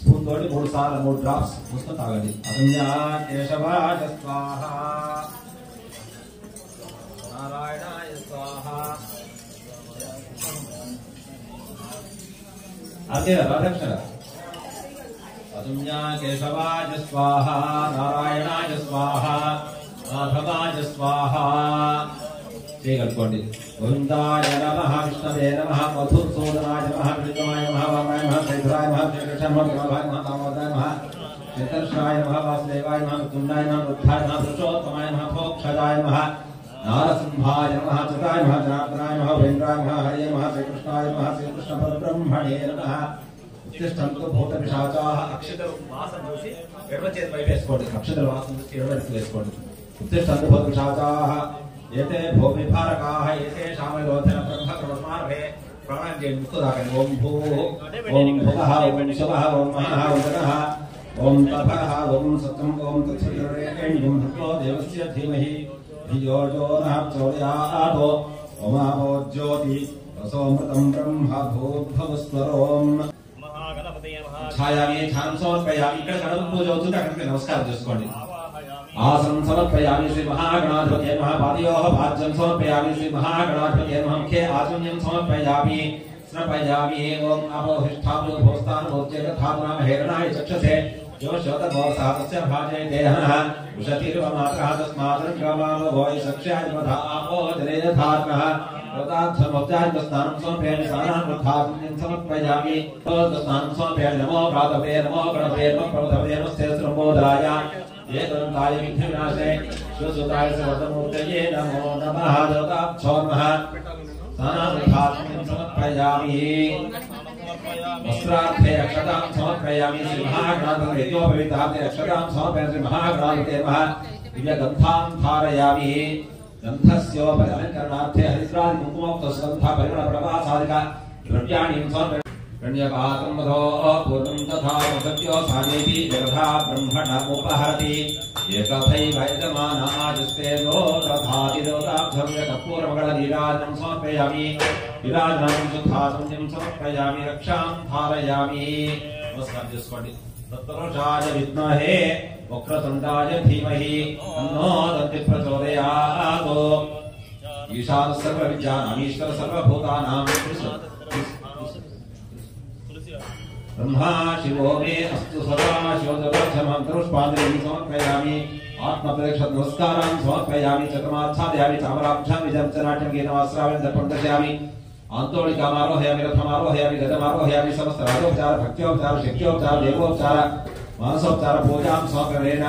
Spoon తోటి 3 సార్లు 3 drops పుస్తకం తాగండి. అసంజ్ఞా కేశవాయ స్వాహ, నారాయణాయ స్వాహ. అదే రాధాకృష్ణ. అసంజ్ఞా కేశవాయ స్వాహ, నారాయణాయ స్వాహ, మాధవాయ స్వాహ. చేయగలుకోండి. గోవిందాయ నమః, విష్ణవే నమః, మధుసూదనాయ నమః, విష్ణువాయ నమః, వామాయ నమః, శ్రీధరాయ నమః, శ్రీకృష్ణాయ నమః, నమః, దామోదరాయ నమః, చతుర్షాయ నమః, వాసుదేవాయ నమః, తుండాయ నమః, వృద్ధాయ నమః, పురుషోత్తమాయ నమః, మోక్షదాయ నమః, నారసింహాయ నమః, చతాయ నమః, జనార్దనాయ నమః, వేంద్రాయ నమః, హరే నమః, శ్రీకృష్ణాయ నమః, శ్రీకృష్ణ పరబ్రహ్మణే నమః. ఉత్తిష్టంతు భూత పిశాచాః. అక్షతలు వాసన చూసి ఎడమ చేతి వైపు వేసుకోండి. అక్షతలు వాసన చూసి ఎడమ వైపు వేసుకోండి. ఉత్తిష్టంతు భూత పిశాచాః. ఏతే భూమిభారకాః ఏతే శామయోధన బ్రహ్మకర్మస్మార్హే. ప్రాణాయం చేయండి. ముక్కు తాకండి. ఓం భూ, ఓం భువః, ఓం శుభః, ఓం మహః, ఓం జనః, ఓం తపః, ఓం సత్యం, ఓం తత్సవితుర్వరేణ్యం భర్గో దేవస్య ధీమహి ధియో యో నః ప్రచోదయాత్. ఓమాపో జ్యోతి రసోమృతం బ్రహ్మ భూద్భవస్వరోం. ఛాయామి ధ్యానం సమర్పయామి. ఇక్కడ గణపతి పూజ అవుతుంది. అక్కడికి నమస్కారం చేసుకోండి. ఆసనం సమర్పయామి శ్రీ మహాగణాధిపతయే నమః. పాదయోః పాద్యం సమర్పయామి శ్రీ మహాగణాధిపతయే నమః. ముఖే ఆచమన్యం సమర్పయామి. స్నపయామి. ఓం అపోహిష్ఠాభ్యో భోస్తానుభోజ్యేతథాపునామ హేరణాయ చక్షసే యో శోతభోసాతస్య భాజయతే హనః ఉషతిర్వమాత్రః తస్మాదనుగ్రమామ భోయ చక్షాయ మధా ఆపో జనేయథాత్మః. స్నానం సమర్పయామి. స్నానాన్ సమర్పయామి. స్నానం స్వామి నమో ప్రాతవే నమో గణపతే నమో ప్రమథవే నమస్తే శ్రీమోదరాయ ఏదంతాయ విఘ్నవినాశే శివసుతాయ సర్వమూర్తయే నమో నమః. దేవతాభ్యో నమః. స్నానాన్ సమర్పయామి. వస్త్రార్థే అక్షతాం సమర్పయామి. శ్రీ మహాగణాధిపతయే యజ్ఞోపవీతార్థే అక్షతాం సమర్పయామి. శ్రీ మహాగణాధిపతయే నమః. దివ్యగంధాం ధారయామి. గంధస్యోపరి అలంకరణార్థే హరిద్రాది కుంకుమోక్తస్గంధ పరిమళ ప్రవాసాదిక ద్రవ్యాణి సమర్పయామి. రణ్యపాత్రం మధో పూర్ణం తథా సత్యో సానేతి జగధా బ్రహ్మణ ఉపహరతి. ఏకథైవ యజమానాజస్తే నో తథాతి దేవతాభ్యం కర్పూరమగళ నీరాజనం సమర్పయామి. విరాజనం శుద్ధాసంధ్యం సమర్పయామి. రక్షాం ధారయామి. నమస్కారం చేసుకోండి. తత్పురుషాయ విద్మహే వక్రతుండాయ ధీమహి తన్నో దంతి ప్రచోదయాత్. ఈశాన సర్వ విద్యానాం ఈశ్వర సర్వభూతానాం బ్రహ్మా శివో మే అస్తు సదా శివోదర్శమంత్రుష్పాంజలిం సమర్పయామి. ఆత్మప్రదక్ష నమస్కారాన్ సమర్పయామి. చక్రమాచ్ఛాదయామి. చామరాక్షామి విజంచనాట్యం గీతమాశ్రావ్యం దర్పణం దర్శయామి. ఆంతోళికామారోహయామి. రథమారోహయామి. గజమారోహయామి. సమస్త రాజోపచార భక్త్యోపచార శక్త్యోపచార దేవోపచార మానసోపచార పూజాం సమగ్రేణ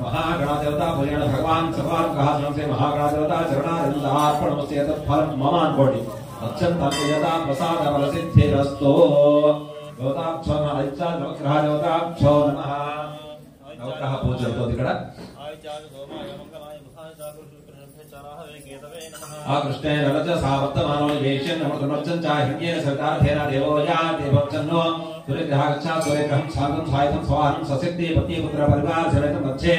మహాగణాదేవతా పూజేణ భగవాన్ సర్వానుగ్రహ శ్రీ మహాగణాదేవతా చరణార్పణమస్తే తత్ఫలం మమ అనుకోండి. అత్యంత ప్రసాద ఫలసిద్ధిరస్తు. దేవతాభ్యో నమః. నవగ్రహ దేవతాభ్యో నమః. నవగ్రహ పూజ అవుతుంది ఇక్కడ. ఆకృష్ణేన రజసా వర్తమానో వేష్యేన అమృతమర్చం చ హిరణ్యేన సవితార్థేన దేవో యాతి భక్షన్నో. సూర్యగ్రహ గచ్చా. సూర్యగ్రహం శాంతం సాయుధం స్వాహం సశక్తి పత్నిపుత్ర పరివార సమేతం మధ్యే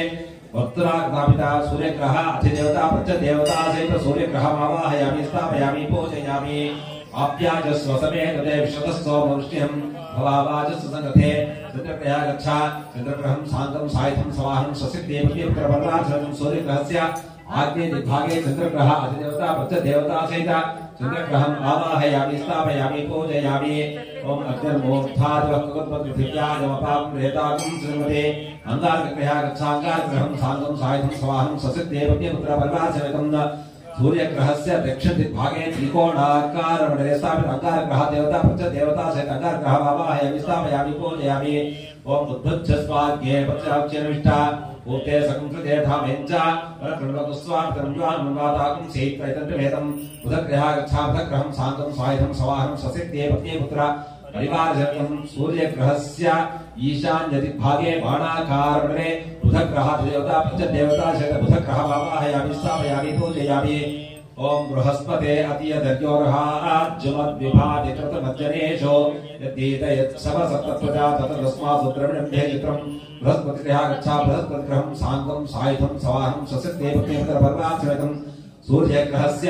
వక్తురాగ్రాపిత సూర్యగ్రహ అధిదేవతా ప్రత్యదేవతా సహిత సూర్యగ్రహమావాహయామి. స్థాపయామి. పూజయామి. ఆప్యాజస్వ సమేతదే విశ్వతస్సోమవృష్ట్యం భవావాజస్వ సంగతే. చంద్రగ్రహ గచ్చా. చంద్రగ్రహం శాంతం సాయుధం స్వాహం సశక్తి పత్నిపుత్ర పరివార సమేతం సూర్యగ్రహస్య ఆగ్నే దిగ్భాగే చంద్రగ్రహ అధిదేవతా ప్రత్యదేవతా సహిత చంద్రగ్రహం ఆవాహయామి. స్థాపయామి. పూజయామి. ఓం అగ్నిర్మోక్షాదివక్పృథివ్యాయమపాం ప్రేతాగం శ్రీమతే. అంగారగ్రహ గచ్చా. అంగారగ్రహం శాంతం సాయుధం స్వాహం సశక్తే పత్నిపుత్ర పరివార సమేతం सूर्यग्रहस्य दक्षिणदिग्भागे त्रिकोणाकारमण्डले स्थापित अंगारग्रह देवता प्रत्यदेवता सहित अंगारग्रह आवाहयामि. स्थापयामि. पूजयामि. ओम उद्भुज्जस्वाग्ये पक्षाक्षेनविष्टा ऊते संकृते धामेञ्च वरकृण्वतुस्वार्तरञ्ज्वान्मन्वाताकुं सेयित्रैतन्त्रभेदं. बुधग्रह गच्छा. बुधग्रहं शान्तं स्वायुधं सवाहं सशक्ते पत्नीपुत्र परिवारजनकं. सूर्यग्रहस्य ईशान्यदिग्भागे बाणाकारमण्डले बुधग्रह देवता प्रत्यदेवता सहित बुधग्रह आवाहयामि. स्थापयामि. पूजयामि. ओम बृहस्पते अतियदर्योर्हाज्यमद्विभाति कृतमज्जनेषु यद्दीतयत्सवसप्तप्रजा ततस्मात् सुद्रविणम्भे चित्रम्. बृहस्पतिग्रहः गच्छा. बृहस्पतिग्रहं शान्तं सायुधं सवाहं सशक्ते पत्नीपुत्र परिवारसमेतं. सूर्यग्रहस्य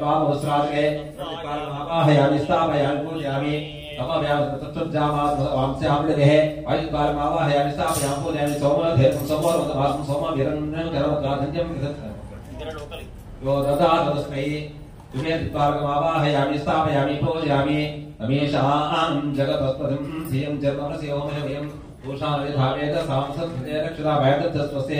वामवस्त्रादे आवाहयामि स्थापयामि पूजयामि तमव्यामतत्तज्जामांस्यामृदेः आयुर्कालमावाहयामि स्थापयामि पूजयामि सोमधेर्मं सोमोरमतवासं सोमवीरं करवत्राधन्यं यो ददातस्मै तुमेत्पार्गमावाहयामि स्थापयामि पूजयामि रमेशां जगतस्पतिं धियं जन्मस्य ओमयं पूषावेद सांसद् रक्षता वैदत्तस्वस्ते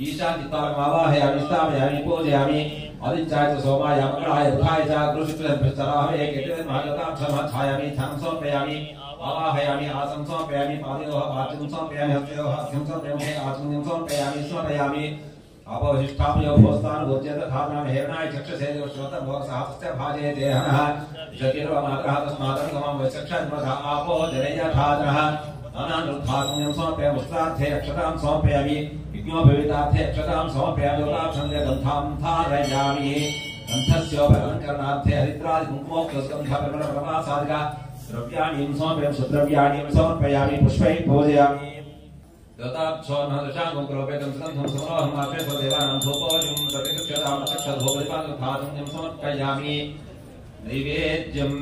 ईशादित्पार्गमावाहयामि स्थापयामि पूजयामि आदित्याय सोमाय मंगलाय बुधाय च गुरुशुक्लभ्यस्तराहवे केतुर्मागताक्षमाच्छायामि ध्यानं समर्पयामि आवाहयामि आसनं समर्पयामि पादयोः वाचं समर्पयामि हस्तयोः अर्घ्यं समर्पयामि आचमनीयं समर्पयामि अपवशिष्टापयो भोस्तान् भोज्यत धारणं हेरणाय चक्षुषे श्रोतं भोगसहस्रस्य भाजे देहनः जतिर्वमातरः तस्मादनुगमं वैचक्षन्मधा आपो जलयधातरः अनानुद्धात्म्यं समर्पयामि वस्त्रार्थे अक्षतां समर्पयामि विज्ञोपवितार्थे अक्षतां समर्पयामि लोकाक्षन्द्रे गन्धां धारयामि गन्धस्योपलङ्करणार्थे हरिद्रादिकुङ्कुमोक्तस्कन्धपरिमलप्रवासादिका द्रव्याणि समर्पयामि सुद्रव्याणि समर्पयामि पुष्पैः पूजयामि दत्ताक्षोन्नदशाङ्गं करोपेतं सुगन्धं समरोहमात्रे स्वदेवानां धूपोऽयं प्रतिक्षतां चक्षुर्भोगलिपादधातुं समर्पयामि नैवेद्यम्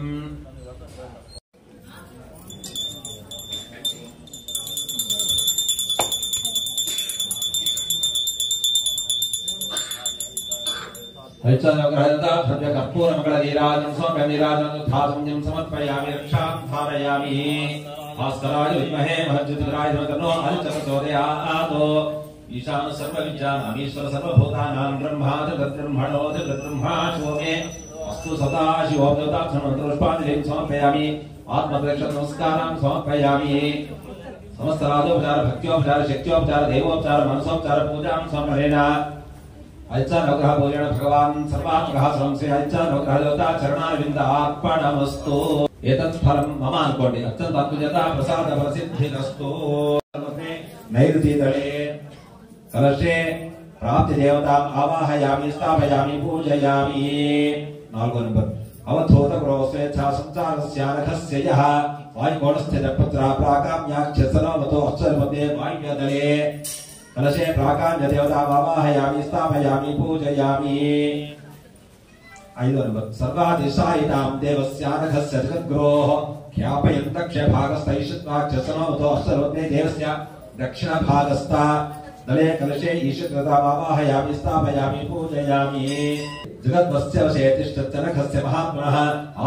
कर्पूरमङ्गलनीराजं समर्पयामि समर्पयामि रक्षां धारयामि भास्कराय विद्महे महज्योतिराय तन्नो हरिचक्रचोदयात् ईशान सर्वविद्यानामीश्वर सर्वभूतानां ब्रह्मा शिवमे अस्तु सदा शिवोपदेवताक्षमन्त्रपुष्पाञ्जलिं समर्पयामि आत्मप्रेक्षण नमस्कारां समर्पयामि समस्त राजोपचार भक्त्योपचार शक्त्योपचार देवोपचार मनसोपचार पूजां समर्पणेन अयच्चानुग्रह पूजेन भगवान् सर्वात्मकः संसे अयच्चानुग्रह देवता चरणारविन्दार्पणमस्तु एतत् फलं मम अनुकोटि अत्यन्तात्मजता प्रसाद प्रसिद्धिरस्तु नैऋतीतले कलशे प्राप्ति देवताम् आवाहयामि स्थापयामि पूजयामि 4 नंबर अवधूत स्वेच्छा संसारस्यानघस्य यः वायुकोणस्थितपुत्रा प्राकाम्याख्यसनोमतो अक्षरमध्ये वायुव्यदले कलशे प्राकाम्य देवतामावाहयामि स्थापयामि पूजयामि 5 नंबर सर्वादिशायिनां देवस्यानघस्य जगद्गुरोः ख्यापयन् दक्षभागस्थैषत्वाक्षसनोमतो अक्षरमध्ये देवस्य दक्षिणभागस्था दले कलशे ईशकृतामावाहयामि स्थापयामि पूजयामि जगद्वस्य वशे तिष्ठत्यनघस्य महात्मनः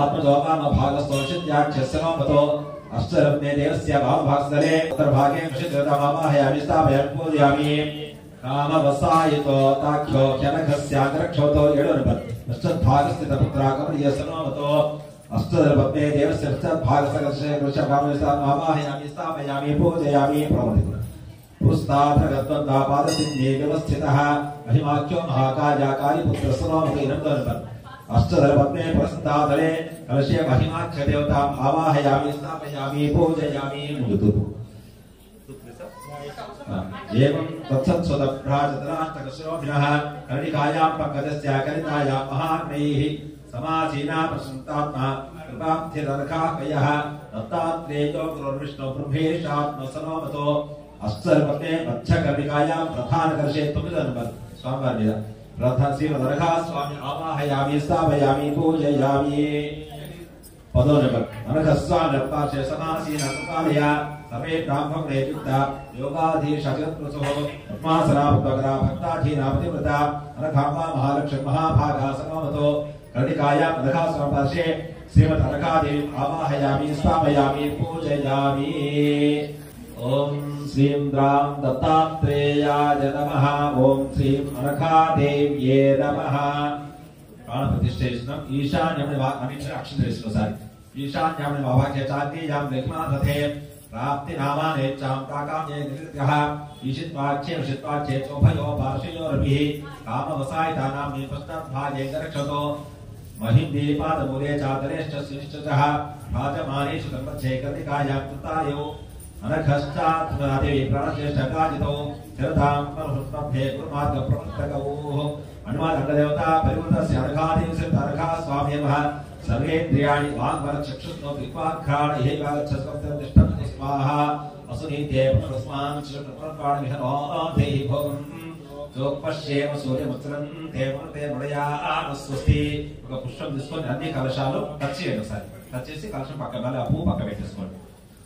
आत्मजो वामभागस्थोषित्याख्यसनोमतो अक्षरमध्ये देवस्य वामभागस्थले उत्तरभागे वशिकृतामावाहयामि स्थापयामि पूजयामि कामवसायितो ताख्यो ह्यनघस्याग्रक्षोतो 7 नंबर पश्चाद्भागस्थितपुत्राकमर्यसनोमतो अष्टदलपद्मे देवस्य पश्चाद्भागसकर्षे वृषभामयस्तामावाहयामि स्थापयामि पूजयामि प्रवर्तितुम् पुस्ताधगत्वन्दापादसिन्धे व्यवस्थितः महिमाख्यो महाकार्याकारी पुत्रसनोमतो 8 नंबर अष्टदलपद्मे पुरस्तादले कलशे महिमाख्य देवताम् आवाहयामि स्थापयामि पूजयामि मुदतु एवं तत्सत्स्वतभ्राजतराष्टकशोभिनः कर्णिकायां पङ्कजस्य कलितायां महाग्नैः समासीना प्रसन्तात्मा कृपाब्धिरर्काकयः दत्तात्रेयो गुरुर्विष्णु ब्रह्मेशात्मसनोमतो अष्टदलपद्मे मध्यकर्णिकायां प्रधानकर्षे 9 नंबर स्वामी प्रधान श्रीमदर्घा स्वामी आवाहयामि स्थापयामि पूजयामि 10 नंबर अनघस्वामी समासीना कृपालया सर्वे ब्राह्मणे युक्ता योगाधीशजगत्प्रसुः पद्मासनापग्रा भक्ताधीनापतिव्रता अनघाम्बा महालक्ष्मी महाभागा समवतो कर्णिकायां अनघास्वामी श्रीमद् अनघादेवी आवाहयामि स्थापयामि पूजयामि ओम श्रीं द्रां दत्तात्रेयाय नमः ओम श्रीं अनघादेव्ये नमः प्राणप्रतिष्ठेष्णम् ईशान्यं अक्षरेष्णसारि ईशान्यं वाक्य चाद्येयां लेखनाथे प्राप्ति नामानेच्छां प्राकाम्ये निकृत्यः ईशित्वाच्ये विशित्वाच्ये चोभयो पार्श्वयोरभिः कामवसायितानां निपस्तद्भागे गरक्षतो महिन्दीपादमूले चादरेश्च श्रीश्चः भाजमानेषु कर्मध्ये कर्णिकायां कृतायो अनघश्चात्मनादेवी प्राणज्येष्ठकाजितो चिरतां परहुष्णभ्ये गुरुमार्गप्रवर्तकौः हनुमानङ्गदेवता परिवृतस्य अनघादेवस्य अनघा स्वामी नमः सर्वेन्द्रियाणि वाङ्मनश्चक्षुष्णो विद्वाघ्राण इहैवागच्छस्वप्नतिष्ठन्तु स्वाहा असुनीते पुनरस्मान् श्रीकृष्णप्राणमिहनोधेहि भोगम् जोपश्येम सूर्यमुत्सरं ते मृते मृडयानस्वस्ति ఒక పుష్పం తీసుకొని అన్ని కలశాలు టచ్ చేయండి ఒకసారి టచ్ చేసి కలశం పక్కన మళ్ళీ ఆ పువ్వు పక్క పెట్టేసుకోండి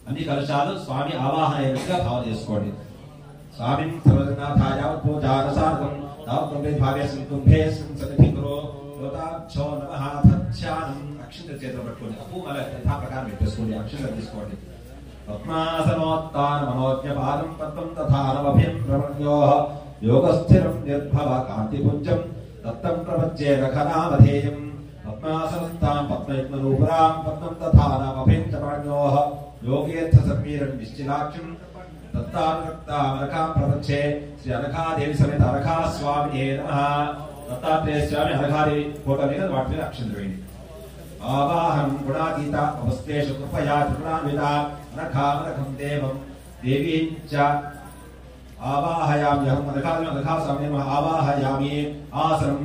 అన్ని కలశాలు స్వామి ఆవాహన అయ్యేట్టుగా భావన చేసుకోండి స్వామిం సర్వజనాథాయ పూజారసార్థం దావత్వే భావే సంకుంభే సన్నిధికురో యోతాక్షో నమః తచ్ఛానం అక్షింత చేతులు పట్టుకోండి అప్పు మళ్ళీ యథా ప్రకారం పెట్టేసుకోండి అక్షింత తీసుకోండి పద్మాసనోత్తాన మనోజ్ఞపాదం పద్మం తథానమభిం ప్రమణ్యోః योगस्थिरं निर्भव कांतिपुञ्जं दत्तं प्रपच्ये रखनामधेयं पद्मासनस्तां पद्मयुग्मरूपरां पद्मं तथा नामभिञ्चपाण्योः योगेऽर्थ सम्मीरं निश्चिलाक्षं दत्तानुरक्तामनखां प्रपच्ये श्री अनघादेवी समेत अनघा स्वामिने नमः दत्तात्रेय स्वामी अनघादेवी फोटो लेकर वाटले अक्षर वेंडी आवाहनं गुणातीता अवस्थेषु कृपया त्रिगुणान्विता अनघामनघं देवं देवीं च आवाहयामि अहं अनघास्वामी नमः आवाहयामि आसनं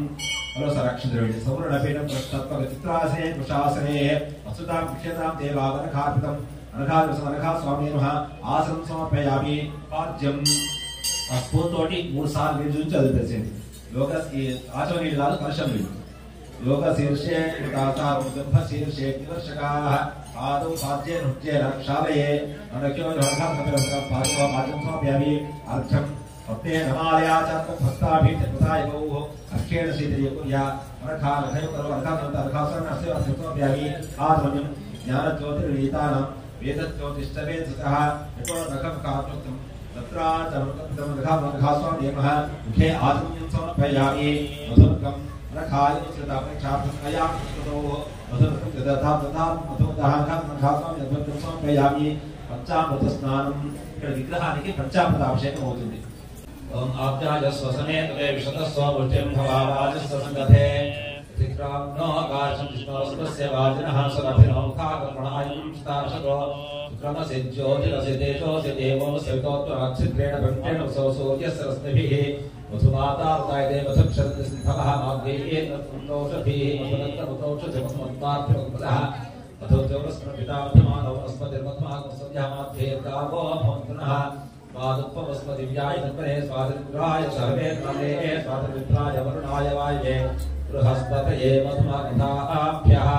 सरक्षद्रविणे सौवर्णपीठं पृष्ठत्वचित्रासने कुशासने वसुतां कुक्षतां देवावनघार्पितम् अनघास्वामी नमः आसनं समर्पयामि पाद्यं स्पून तोटी 3 सार्లు మీరు చూసి చదివేసేయండి యోగ ఆచమనీయులు కాదు కలశమీయులు యోగ శీర్షే కృతాసారుగర్భ శీర్షే నివర్షకాః आदौ साध्ये नृत्ये रक्षालये अनख्यो योगाभ्यासं पादो पादं समर्पयामि अर्घ्यं पत्ने नमालया च भक्ताभिर्जगतायगौः अर्घ्येण सीदयकुर्या अनघानघयो करो अनघासनस्य समर्पयामि आत्मन्यं ज्ञानज्योतिर्विदितानां वेदज्योतिष्ठवेदसः यतो नखं कात्युक्तं तत्रा च अनघास्वामी नमः मुखे आत्मन्यं समर्पयामि मधुर्कम् अनघाय श्रुतापक्षार्थं मधुरं ददातां ददां मधुदाहं नघास्वामी अद्भुतं समर्पयामि पंचामृतस्नानं ఇక్కడ విగ్రహానికి పంచామృత అభిషేకం అవుతుంది ఓం ఆప్యాయస్వసనే తదే విశతస్వపుష్టిం భవావాజస్వ సంగతే త్రిక్రామ్నో ఆకాశం విష్ణోస్వస్య వాజినః సదభినో ముఖాకర్మణాయం స్తార్షతో क्रमसे ज्योतिरसे देशोऽसि देवो सवितोत्तराक्षित्रेण ब्रह्मेण सौसूर्यस्य रश्मिभिः वसुमातार्ताय देवसक्षरति सिन्धवः माद्यैः तत्सन्तोषभिः मधुरन्तमुतौषधिमत्मार्थिमत्पदः मधुर्जौरस्मृपितामध्यमानौ अस्मदिर्मत्माकं माध्येर्गावो भवन्तुनः स्वादुपवस्मदिव्याय तन्मने स्वादिन्द्राय सर्वे काले स्वादिन्द्राय वरुणाय वायवे बृहस्पतये मधुमाकथाभ्यः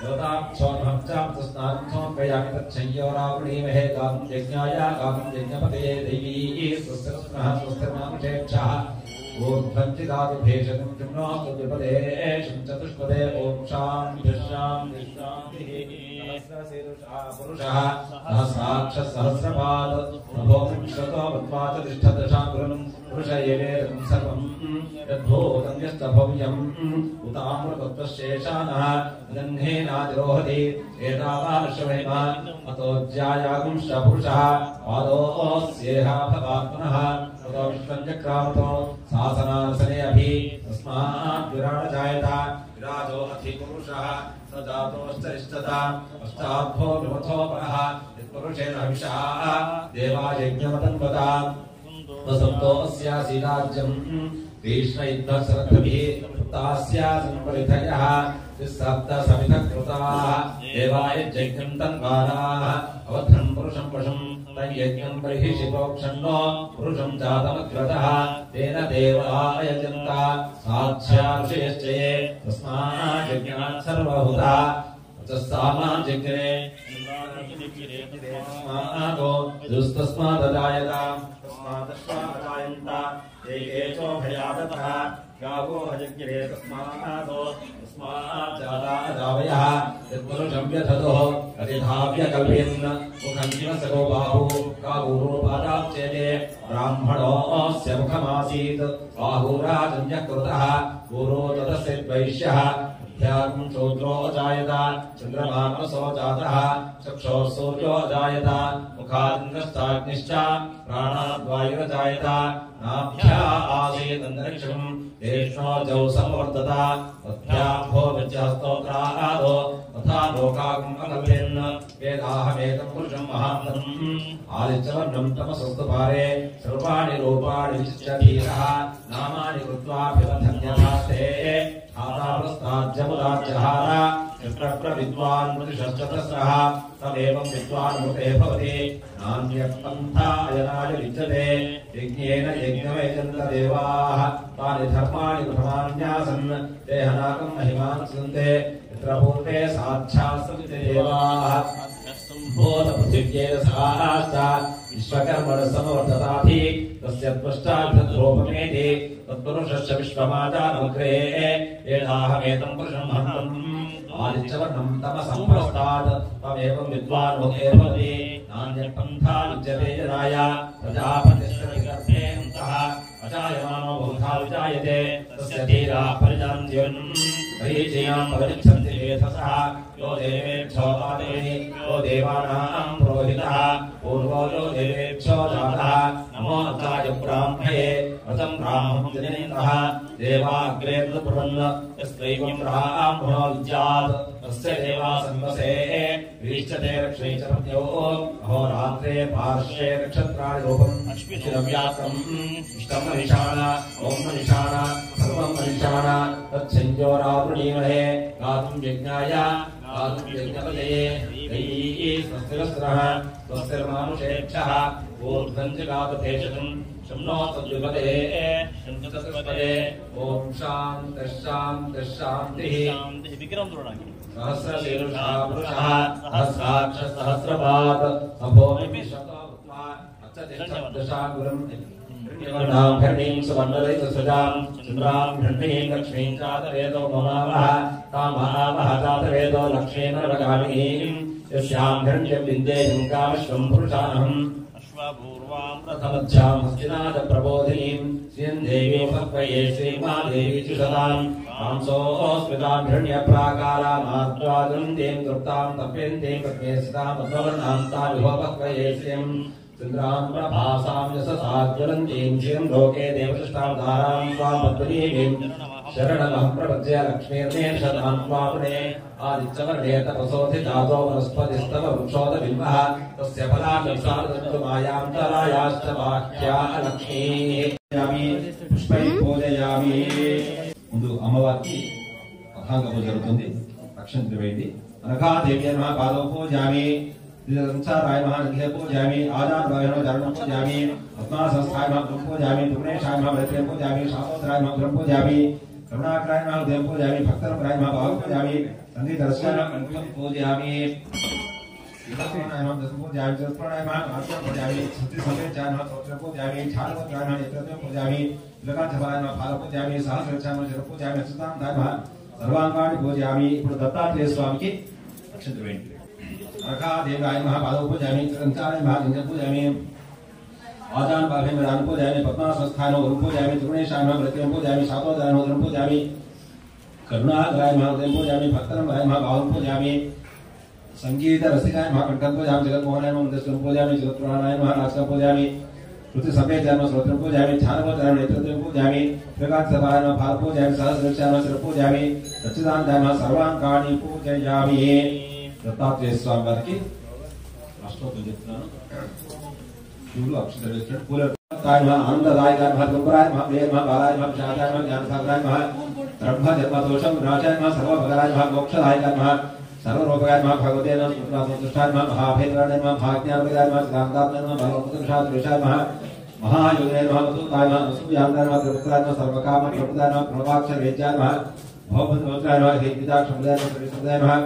योताक्षोन्हंचामृतस्नानं समर्पयामि तच्छय्योरावृणीमहे गानं यज्ञाय गानं यज्ञपतये दैवी स्वस्तिर्नः स्वस्तिर्नामक्षेक्षः ऊर्ध्वञ्चिदातु भेषजं किम्नो तद्विपदे चतुष्पदे ॐ शान्तिः पुरुषः सहस्राक्षः सहस्रपाद नभो विंशतो वत्वा च तिष्ठदशाङ्गुलं पुरुष एवेदं सर्वं यद्भूतं यस्तभव्यम् उतामृतत्वशेषानः गन्धेनातिरोहति एतावानश्वमेव अतो ज्यायागुंश्च पुरुषः पादोऽस्येह भवात्मनः ततो विश्वं चक्रामतो शासनासने अपि तस्मात् विराट जायत विराजो अधिपुरुषः स जातोश्चरिष्ठता पश्चाद्भो विमथो परः यत्पुरुषेण हविषः देवायज्ञमतन्वता वसन्तो अस्यासि राज्यम् भीष्मयुद्धशरद्भिः तास्यासन्परिधयः सप्तसमिधकृताः देवायज्ञं तन्वाराः अवध्रं पुरुषं वशं तयज्ञं बर्हिषि प्रोक्षन्नो पुरुषं जातमग्रतः तेन देवायजन्त साध्यार्षयश्च ये तस्माज्जज्ञात् सर्वभूतः तस्माज्जज्ञे दुस्तस्मादजायत तस्मादश्वाजायन्त एकेचो भयादतः गावो हजज्ञे तस्माज्जातावयः यत्पुरुषं व्यथतुः अतिधाव्यकल्पयन् मुखं सको बाहु गावोपादाच्यते ब्राह्मणोऽस्य मुखमासीत् बाहुराजन्यः कृतः गुरो तदस्य वैश्यः ध्यानं शूद्रो अजायत चन्द्रमानसो जातः चक्षुः सूर्यो अजायत मुखादिन्द्रश्चाग्निश्च प्राणाद्वायुरजायत नाभ्या आसीदन्तरिक्षम् तेष्णोजौ संवर्धत तद्भ्याभो विद्यास्तोत्रादो तथा लोकागम् अकल्पयन् वेदाहमेतं पुरुषं महान्तम् आदित्यवर्णं तमसस्तु पारे सर्वाणि रूपाणि विचित्य धीरः नामानि कृत्वाभिवधन्यतास्ते आदाप्रस्ताज्यमुदाज्यहार यत्रप्रविद्वान् पुरुषश्चतस्रः तदेवं विद्वान् मृते भवति नान्यपन्थायनाय विद्यते यज्ञेन यज्ञमेजन्त देवाः तानि धर्माणि प्रथमान्यासन् ते हनाकं महिमान् सन्ते यत्र पूर्वे साक्षात्सन्ति देवाः भूतपृथिव्येन सहाश्च विश्वकर्मणः समवर्तताधि तस्य त्वष्टाभिधरूपमेति तत्पुरुषस्य विश्वमाजानमग्रे येनाहमेतं पुरुषं हन्तम् आदित्यवर्णं तमसम्प्रस्तात् तमेवं विद्वान् मुखे भवति नान्यपन्था विद्यते जनाय प्रजापतिश्च विगर्भेऽन्तः अजायमानो बहुधा विजायते तस्य धीराः परिजान्त्यन् परिचयां परिच्छन्ति वेधसः यो देवेभ्यो पादेहि यो देवानां पुरोहितः पूर्वो यो देवेभ्यो जातः नमो अताय ब्राह्मणे वचं ब्राह्मं जनेन्द्रः देवाग्रे तत्प्रपन्न यस्त्रैवं ब्राह्मणो विद्यात् तस्य देवा संवसे वीक्षते रक्षे च पत्यो अहोरात्रे पार्श्वे नक्षत्राणि रूपम् अश्विनव्याक्रम् इष्टं मनिषाण ओं मनिषाण सर्वं मनिषाण तच्छञ्जोरावृणीमहे गातुं यज्ञाय गातुं यज्ञपतये दैः स्वस्तिरस्रः स्वस्तिर्मानुषेभ्यः ऊर्ध्वं च गातुभेषजम् शम्नो तद्विपदये शन्तस्पदये ॐ शान्तिः शान्तिः शान्तिः सहस्रशीर्षः पुरुषः सहस्राक्ष सहस्रपात् अभोमिः शतोत्मा अच्चतिष्ठदशां गुरुम् वर्णां घर्णीं सुवर्णरहितसृजां चन्द्रां घर्णीं लक्ष्मीं चातवेदो ममावः तामहावः चातवेदो लक्ष्मीं नरगामिनीं यस्यां घर्ण्यं विन्देयं कामश्वं पुरुषानहम् अश्वपूर्वां प्रथमध्यां हस्तिनाद प्रबोधिनीं श्रियं देवीं भक्वये श्रीमादेवी चुषतां कांसोऽस्मितां घृण्यप्राकारामात्वादुन्दीं तृप्तां तप्यन्तीं प्रज्ञेसितां मध्ववर्णां ताविभो भक्वये श्रियं चन्द्रां प्रभासां यशसाज्वलन्तीं श्रियं लोके देवसृष्टां धारां त्वां पद्मनीमीं शरणमहं प्रपद्ये लक्ष्मीर्नेषदां त्वापुणे आदित्यवर्णे तपसोऽधि जातो वनस्पतिस्तव वृक्षोदबिम्बः तस्य फलानि सार्धमायान्तरायाश्च बाह्या लक्ष्मीः पुष्पैः पूजयामि ముందు అమ్మవారికి అథాంగ పూజ జరుగుతుంది రక్షణ వేయండి అనఘాదేవి నమః పాదౌ పూజయామి సంసారాయ నమః నిధే పూజయామి ఆజాద్వాయ నమః చరణం పూజయామి పద్మాసనస్థాయ నమః పూజయామి త్రిపుణేశాయ నమః వృత్రే పూజయామి శాస్త్రాయ నమః పూజయామి కరుణాకరాయ నమః దేవ పూజయామి భక్తరపరాయ నమః భావ పూజయామి సంగీతరసాయ నమః పూజయామి इदस्माय नमः दस पूजयामि जलप्राणाय नमः आत्मा पूजयामि छत्रि संवेदाय नमः स्तोत्र पूजयामि छालवत्राय नमः यत्र पूजयामि लकाचपाय नमः फाल पूजयामि सहस्रचाय नमः जल पूजयामि अच्युतानंदाय नमः सर्वांगाणि पूजयामि ఇప్పుడు దత్తాత్రేయ స్వామికి అక్షంతలు వేయండి అనఘాదేవాయ నమః పాదౌ పూజయామి చరణాయ నమః నిజ పూజయామి आजान बाघे में रान पूजामि पद्मासनस्थानो गुरुं पूजामि त्रिगुणेशाय नमः मृत्युं पूजामि शातोदराय नमः रुद्रं पूजामि करुणाकराय नमः उदयं पूजामि भक्तरमराय नमः बाहुं पूजामि संगीत रसिकाय नमः कंठं पूजामि जगन्मोहनाय नमः उदयं पूजामि जगत्पुराणाय नमः नासिकां पूजामि श्रुति समेत नमः श्रोत्रं पूजामि ध्यानपूजामि नेत्रं पूजामि प्रकाशसभाय नमः भाव पूजामि सहस्रवृक्षाय नमः शिर पूजामि सच्चिदानंदाय नमः सर्वांगानि पूजयामि। दत्तात्रेय स्वामी वाరికి అష్టోత్తరం చెప్తున్నాను. శివుడు అక్షరాలు ఇస్తాడు. పూలతాయ నమః ఆనందదాయ నమః దుర్గాయ నమః ప్రియ నమః బాలాయ నమః శాంతాయ నమః జ్ఞానసాగరాయ నమః బ్రహ్మ జన్మ దోషం వినాశాయ నమః సర్వభగరాయ నమః మోక్షదాయ నమః सर्वरोगाय नमः भगवते नमः पुत्रासंतुष्टाय नमः महाभेदराय नमः भाग्यावृताय नमः सिद्धान्ताय नमः भगवतपुरुषाय नमः महायोगिने नमः वसुताय नमः वसुव्यान्ताय नमः त्रिपुत्राय नमः सर्वकाम प्रभुताय नमः प्रभाक्षरवेद्याय नमः भवभद्रवत्राय नमः हेद्विदाक्षमुदाय नमः त्रिसुदाय नमः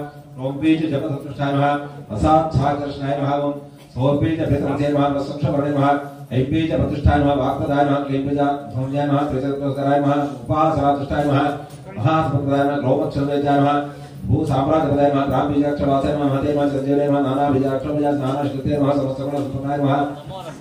ओंबीज जपसंतुष्टाय नमः असाच्छाकर्षणाय नमः ओं सोर्बीज भेतमते नमः वसुक्षवर्णे नमः ऐबीज प्रतिष्ठाय नमः वाक्पदाय नमः क्लीबीज धूम्याय नमः त्रिचक्रोत्तराय नमः उपासनातुष्टाय नमः महासमुद्राय नमः ग्लोमक्षरवेद्याय नमः भू साम्राज्यपदाय नमः राम बीजाक्षरवासाय नमः महते नमः संजीवनाय नमः नाना बीजाक्षरमय नाना श्रुते नमः समस्तगुण सुखनाय नमः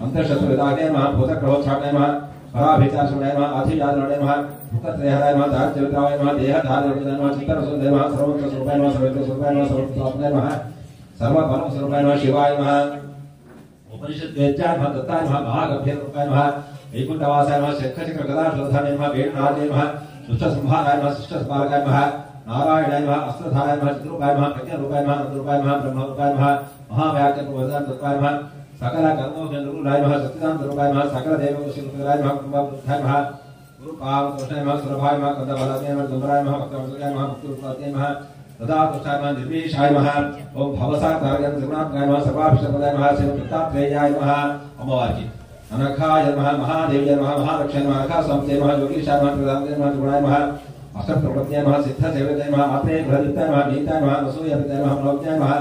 अंतर्शत्रुविदाय नमः भूतग्रहोच्छाटनाय नमः पराभिचारशमनाय नमः आधियादनाय नमः भूतत्रयहराय नमः दारिद्र्यविद्राय नमः देहधारणाय नमः चित्तरसुदाय नमः सर्वमंत्रस्वरूपाय नमः सर्वेन्द्रस्वरूपाय नमः सर्वत्वात्मनाय नमः सर्वफलस्वरूपाय नमः शिवाय नमः उपनिषद्वेद्याय नमः दत्ताय नमः महागभीररूपाय नमः वैकुण्ठवासाय नमः शङ्खचक्रगदाशोधाय नमः वेणुनादाय नमः दुष्टसंहाराय नमः शिष्टसंहारकाय नमः नारायणाय नमः अस्त्रधाराय नमः चित्रूपाय नमः प्रज्ञारूपाय नमः नंदरूपाय नमः ब्रह्मरूपाय नमः महाव्याख्यानरूपाय नमः सकल कर्मोपनिरूपाय नमः सच्चिदानंदरूपाय नमः सकल देवकोशरूपाय नमः कुंभरूपाय नमः गुरुपावतोषाय नमः सुरभाय नमः कंदबलाय नमः दुंबराय नमः भक्तवत्सलाय नमः भक्तिरूपाय नमः तदातुष्टाय नमः निर्विशाय नमः ओम भवसागरगण त्रिगुणात्मकाय नमः सर्वाभिष्टप्रदाय नमः शिव दत्तात्रेयाय नमः अम्मवारी अनखाय नमः महादेव्याय नमः महालक्ष्म्याय नमः अनखा स्वामिने नमः योगीशाय नमः त्रिदात्रेयाय नमः त्रिगुणाय नमः अष्टप्रपत्याय नमः सिद्धसेविताय नमः आत्मे ग्रहिताय नमः नीताय नमः वसूयताय नमः प्रवज्ञाय नमः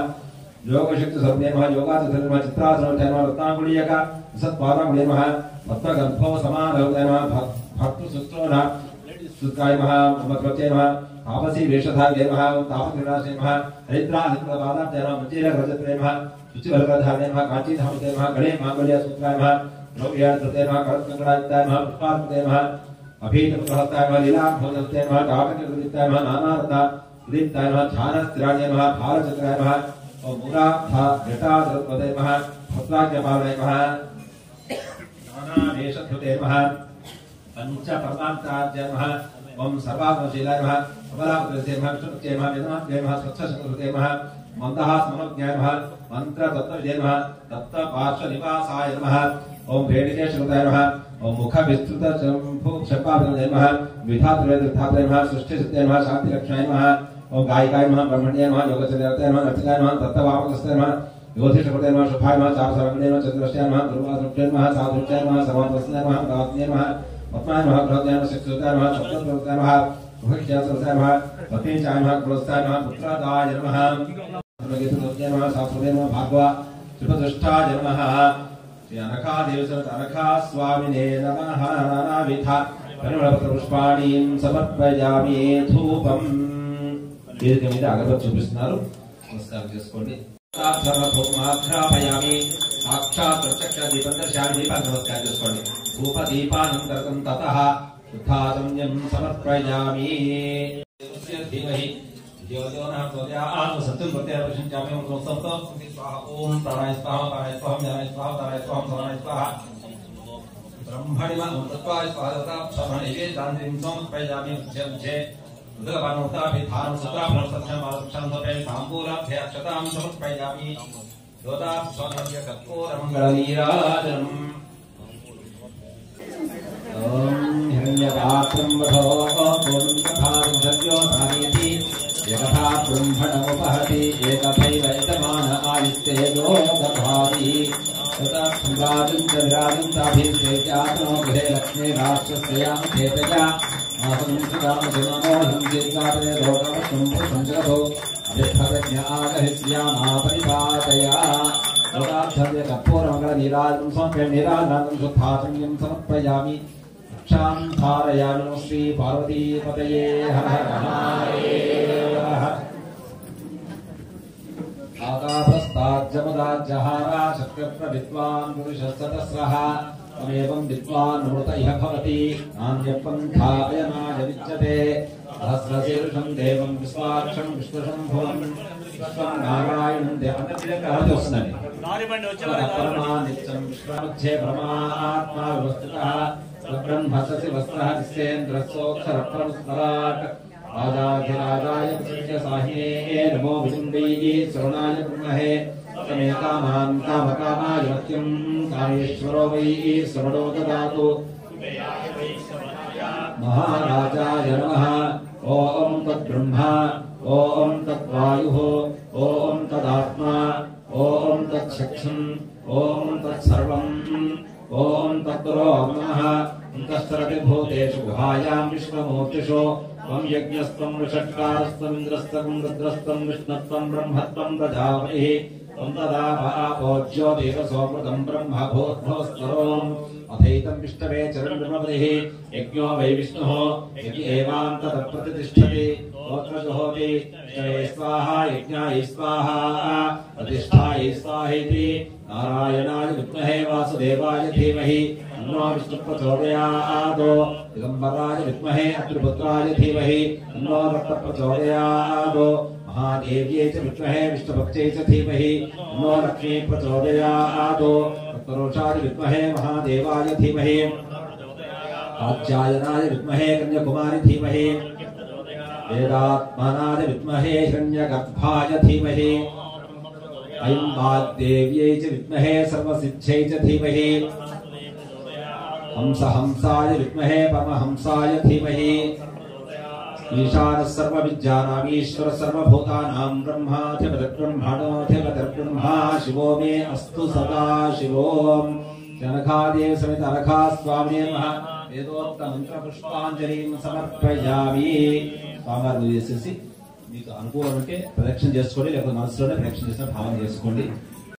योगशक्ति स्वरूपाय नमः योगाचार्य नमः चित्रासनाय नमः रत्नाकुलीयक सत्पादाय नमः पद्मगर्भो समारोहाय नमः भक्तसूत्रोना सूत्राय नमः ममत्वत्याय नमः तापसी वेषधाय नमः तापनिराशाय नमः हरिद्रादिप्रपादाय नमः मञ्जीरग्रजत्राय नमः शुचिवर्गधाय नमः काञ्चीधामताय नमः गणे मांगल्य सूत्राय नमः द्रव्यार्थाय नमः कड़कंकणाय नमः पुष्पार्पणाय नमः अभीतप्रहस्ताय नमः लीलाभोजनताय नमः टाटककृताय नमः नानारत्न उदिताय नमः ध्यानस्थिराय नमः भारचक्राय नमः ओम मुराधा जटाधरपदे नमः भद्राज्ञपालाय नमः नानावेषधृते नमः पंचपरमान्ताय नमः ओम सर्वात्मशीलाय नमः सबलाकृते नमः विष्णुपत्ये नमः वेदनात्मने नमः स्वच्छशङ्कृते नमः मन्दहासमनज्ञाय नमः मन्त्रतत्त्वविदे नमः तत्त्वपार्श्वनिवासाय नमः ओम भेडिकेशकृताय नमः ओम मुखविस्तृतशम्भुक्षपादने नमः विधातृवेदृथात्रे नमः सृष्टिसिद्धे नमः शान्तिरक्षाय नमः ओम गायिकाय नमः ब्रह्मण्याय नमः योगचर्याय नमः नर्तकाय नमः तत्त्ववापकस्ते नमः योधिष्ठकृते नमः शुभाय नमः चारसरङ्गे नमः चतुरश्याय नमः दुर्वासुभ्ये नमः साधुभ्ये नमः सर्वान्तस्याय नमः प्राज्ञे नमः पद्माय नमः बृहद्याय नमः शिक्षुताय नमः शब्दप्रवृत्ताय नमः मुखख्यासरसाय नमः पत्नीचाय नमः कुलस्थाय नमः पुत्रदाय नमः धर्मगीतोज्ञाय नमः शास्त्रोदय नमः भागवा त्रिपदुष्टाय नमः श्री अनखा देवसरत अनखा स्वामिने नमः नानाविध परिमళపుష్పాణీం సమర్పయామి ధూపం వేదిక మీద అగరబత్తి చూపిస్తున్నారు నమస్కారం చేసుకోండి ధూమాఘ్రాపయామి సాక్షాత్ ప్రత్యక్ష దీపం దర్శయామి దీపాన్ని నమస్కారం చేసుకోండి ధూప దీపానంతరం తతః ఉత్థాసమ్యం సమర్పయామి ధీమహి జ్యోతిర్నః ప్రచోదయాత్ సత్యం ప్రత్యక్షించామి ఓం సంస్థం స్వాహా ఓం ప్రాణాయ స్వాహా ప్రాణాయ స్వాహా జ్ఞానాయ స్వాహా ధారాయ స్వాహా సమానాయ స్వాహా ब्रह्मणि अमृतत्वाय स्वाहा स्वमणिवे दान्तिं समर्पयामि मुझे उदकपानोक्तापि धानं सुत्राफलं सत्यं मालक्षं स्वपे ताम्बूलाभ्य अक्षतां समर्पयामि योदात् स्वस्य कर्पूरमङ्गलनीराजनम् ॐ हिरण्यपात्रं वधो पूर्णं सद्यो धारयति एकथा ब्रह्मणमुपहति एकथैव यजमान आदित्ये योगभाति तथा विराजं ताभिर्वेद्यात्मनो गृहे लक्ष्मी राष्ट्रस्यां खेतया आसंसुतामधिमनो हिंसीकातये दोषमशुम्भुसंजगतो अभिष्ठप्रज्ञागहिष्यामापरिपातया लोकार्थव्य कर्पूरमङ्गलनीराजनं समर्पयामि नीराजनं शुद्धासंयं समर्पयामि रक्षां धारयामि नमः श्री पार्वतीपतये हर हर महादेव आकाशस्ताज्जमदाज्जहारा शक्यप्रविद्वान् पुरुषस्ततस्रः तमेवं विद्वान् मृत इह भवति नान्यपन्था अयनाय विद्यते सहस्रशीर्षं देवं विश्वाक्षं विश्वशम्भुवं विश्वं नारायणं देवं वस्तुतः परमात्मा व्यवस्थितः ब्रह्मसि वस्त्रः निस्येन्द्रस्योऽक्षरपरस्पराट् राजाधिराजाय प्रसज्य साहिने नमो विजुम्बैः श्रवणाय ब्रह्महे समे कामान् कामकामाय मह्यं कामेश्वरो वै श्रवणो ददातु महाराजाय नमः ॐ तद्ब्रह्मा ॐ तद्वायुः ॐ तदात्मा ॐ तच्छक्षम् ॐ तत्सर्वम् ॐ तद्गुरो नमः तस्सरति भूतेषु गुहायां विश्वमूर्तिषु त्वं यज्ञस्त्वं वृषट्कारस्त्वम् इन्द्रस्त्वं रुद्रस्त्वं विष्णुत्वं ब्रह्मत्वं प्रजापतिः त्वं तदा भावोज्यो देवसोमृतं ब्रह्म भूद्भवस्तरोम् अथैतं विष्णवे चरन्नृपतिः यज्ञो वै विष्णुः यज्ञ एवान्ततप्रतिष्ठति गोत्रजुहोति विष्णवे स्वाहा यज्ञाय स्वाहा प्रतिष्ठाय स्वाहेति नारायणाय विद्महे वासुदेवाय धीमहि तन्नो विष्णुः प्रचोदयात् दिगम्बराय विद्महे अत्रिपुत्राय धीमहि तन्नो रुद्रः प्रचोदयात् महादेव्यै च विद्महे विष्णुभक्त्यै च धीमहि तन्नो लक्ष्मी प्रचोदयात् तत्पुरुषाय विद्महे महादेवाय धीमहि कात्यायनाय विद्महे कन्याकुमारी धीमहि वेदात्मनाय विद्महे हिरण्यगर्भाय धीमहि ऐं वाग्देव्यै च विद्महे सर्वसिद्ध्यै च धीमहि हंसाय विद्महे परमहंसाय धीमहि ईशानः सर्वविद्यानाम् ईश्वरः सर्वभूतानां ब्रह्माधिपतिर्ब्रह्माणोऽधिपतिर्ब्रह्मा शिवो मे अस्तु सदा शिवो जनकादेव समेत अनघा स्वामिने नमः वेदोक्त మంత్రపుష్పాంజలిం సమర్పయామి స్వామివారిని చేసేసి మీకు అనుకూలం అంటే ప్రదక్షిణ చేసుకోండి లేకపోతే మనసులోనే ప్రదక్షిణ చేసిన భావన చేసుకోండి